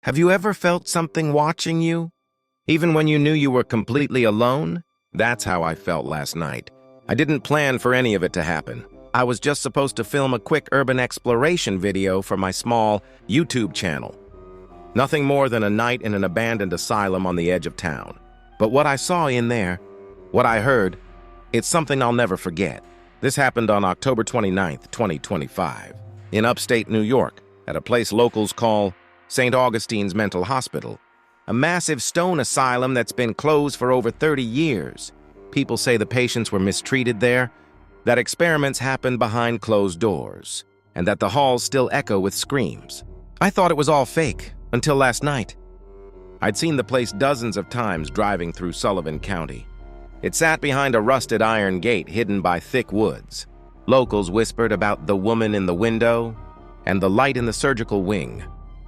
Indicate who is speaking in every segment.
Speaker 1: Have you ever felt something watching you? Even when you knew you were completely alone? That's how I felt last night. I didn't plan for any of it to happen. I was just supposed to film a quick urban exploration video for my small YouTube channel. Nothing more than a night in an abandoned asylum on the edge of town. But what I saw in there, what I heard, it's something I'll never forget. This happened on October 29th, 2025, in upstate New York, at a place locals call St. Augustine's Mental Hospital, a massive stone asylum that's been closed for over 30 years. People say the patients were mistreated there, that experiments happened behind closed doors, and that the halls still echo with screams. I thought it was all fake, until last night. I'd seen the place dozens of times driving through Sullivan County. It sat behind a rusted iron gate hidden by thick woods. Locals whispered about the woman in the window and the light in the surgical wing.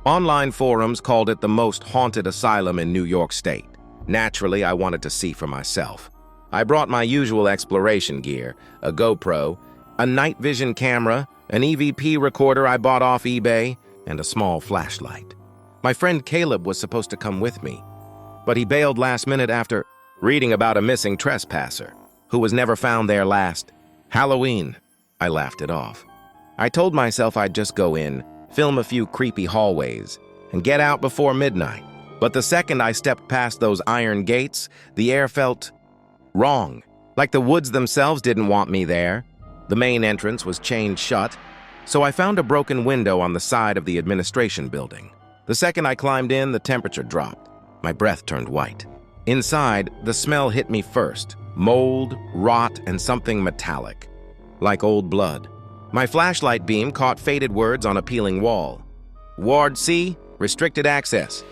Speaker 1: Online forums called it the most haunted asylum in New York State. Naturally, I wanted to see for myself. I brought my usual exploration gear, a GoPro, a night vision camera, an EVP recorder I bought off eBay, and a small flashlight. My friend Caleb was supposed to come with me, but he bailed last minute after reading about a missing trespasser who was never found there last Halloween. I laughed it off. I told myself I'd just go in, film a few creepy hallways, and get out before midnight. But the second I stepped past those iron gates, the air felt wrong. Like the woods themselves didn't want me there. The main entrance was chained shut, so I found a broken window on the side of the administration building. The second I climbed in, the temperature dropped. My breath turned white. Inside, the smell hit me first. Mold, rot, and something metallic, like old blood. My flashlight beam caught faded words on a peeling wall. Ward C, restricted access.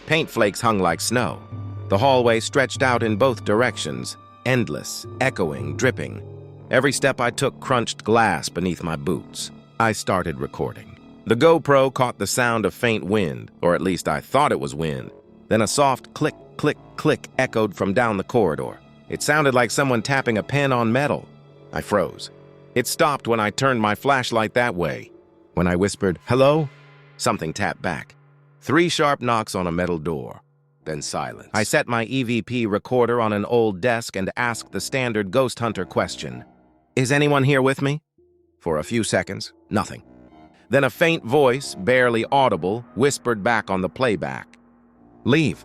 Speaker 1: Paint flakes hung like snow. The hallway stretched out in both directions, endless, echoing, dripping. Every step I took crunched glass beneath my boots. I started recording. The GoPro caught the sound of faint wind, or at least I thought it was wind. Then a soft click, click, click echoed from down the corridor. It sounded like someone tapping a pen on metal. I froze. It stopped when I turned my flashlight that way. When I whispered, "Hello?" something tapped back. 3 sharp knocks on a metal door. Then silence. I set my EVP recorder on an old desk and asked the standard ghost hunter question. "Is anyone here with me?" For a few seconds, nothing. Then a faint voice, barely audible, whispered back on the playback. "Leave."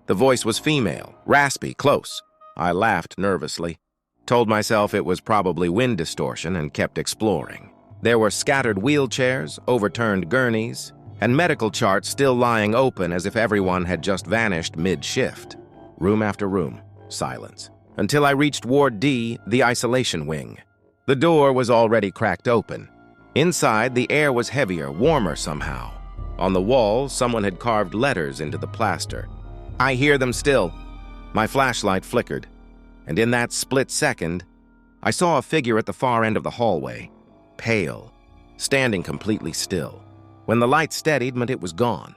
Speaker 1: The voice was female, raspy, close. I laughed nervously, told myself it was probably wind distortion, and kept exploring. There were scattered wheelchairs, overturned gurneys, and medical charts still lying open as if everyone had just vanished mid-shift. Room after room, silence. Until I reached Ward D, the isolation wing. The door was already cracked open. Inside, the air was heavier, warmer somehow. On the wall, someone had carved letters into the plaster. "I hear them still." My flashlight flickered, and in that split second, I saw a figure at the far end of the hallway, pale, standing completely still. When the light steadied, it was gone.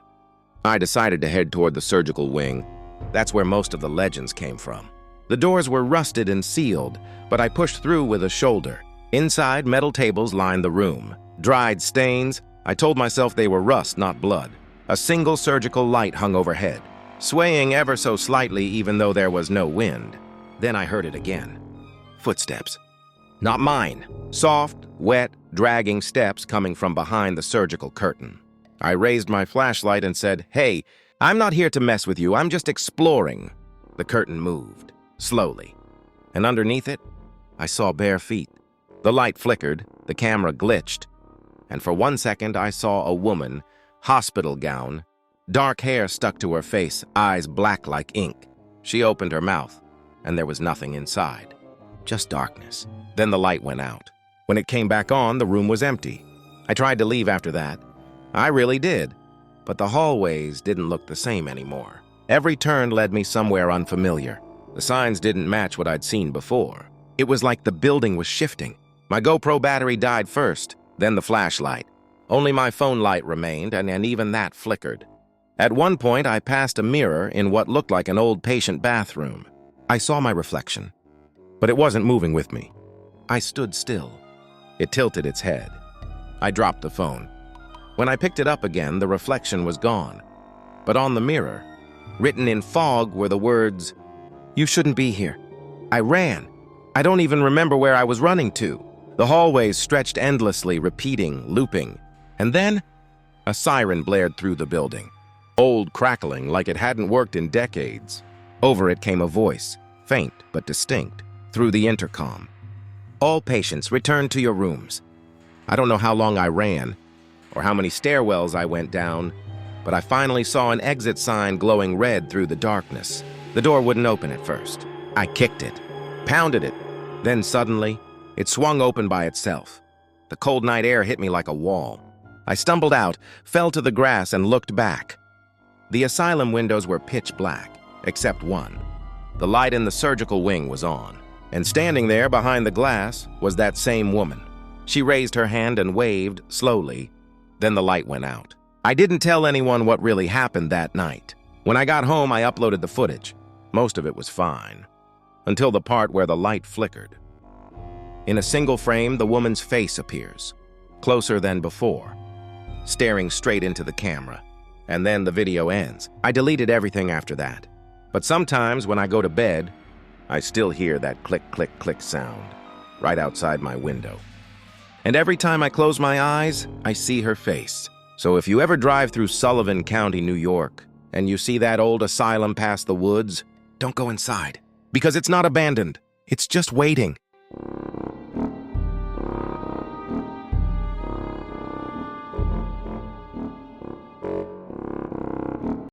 Speaker 1: I decided to head toward the surgical wing. That's where most of the legends came from. The doors were rusted and sealed, but I pushed through with a shoulder. Inside, metal tables lined the room. Dried stains, I told myself they were rust, not blood. A single surgical light hung overhead, swaying ever so slightly even though there was no wind. Then I heard it again. Footsteps. Not mine. Soft, wet, dragging steps coming from behind the surgical curtain. I raised my flashlight and said, "Hey, I'm not here to mess with you, I'm just exploring." The curtain moved, slowly, and underneath it, I saw bare feet. The light flickered, the camera glitched, and for 1 second I saw a woman, hospital gown, dark hair stuck to her face, eyes black like ink. She opened her mouth, and there was nothing inside. Just darkness. Then the light went out. When it came back on, the room was empty. I tried to leave after that. I really did. But the hallways didn't look the same anymore. Every turn led me somewhere unfamiliar. The signs didn't match what I'd seen before. It was like the building was shifting. My GoPro battery died first, then the flashlight. Only my phone light remained, and even that flickered. At one point, I passed a mirror in what looked like an old patient bathroom. I saw my reflection, but it wasn't moving with me. I stood still. It tilted its head. I dropped the phone. When I picked it up again, the reflection was gone, but on the mirror, written in fog, were the words, "You shouldn't be here." I ran. I don't even remember where I was running to. The hallways stretched endlessly, repeating, looping. And then, a siren blared through the building. Old, crackling, like it hadn't worked in decades. Over it came a voice, faint but distinct, through the intercom. "All patients, return to your rooms." I don't know how long I ran, or how many stairwells I went down, but I finally saw an exit sign glowing red through the darkness. The door wouldn't open at first. I kicked it, pounded it. Then suddenly, it swung open by itself. The cold night air hit me like a wall. I stumbled out, fell to the grass, and looked back. The asylum windows were pitch black, except one. The light in the surgical wing was on, and standing there behind the glass was that same woman. She raised her hand and waved, slowly. Then the light went out. I didn't tell anyone what really happened that night. When I got home, I uploaded the footage. Most of it was fine, until the part where the light flickered. In a single frame, the woman's face appears, closer than before, staring straight into the camera. And then the video ends. I deleted everything after that. But sometimes when I go to bed, I still hear that click, click, click sound right outside my window. And every time I close my eyes, I see her face. So if you ever drive through Sullivan County, New York, and you see that old asylum past the woods, don't go inside, because it's not abandoned. It's just waiting.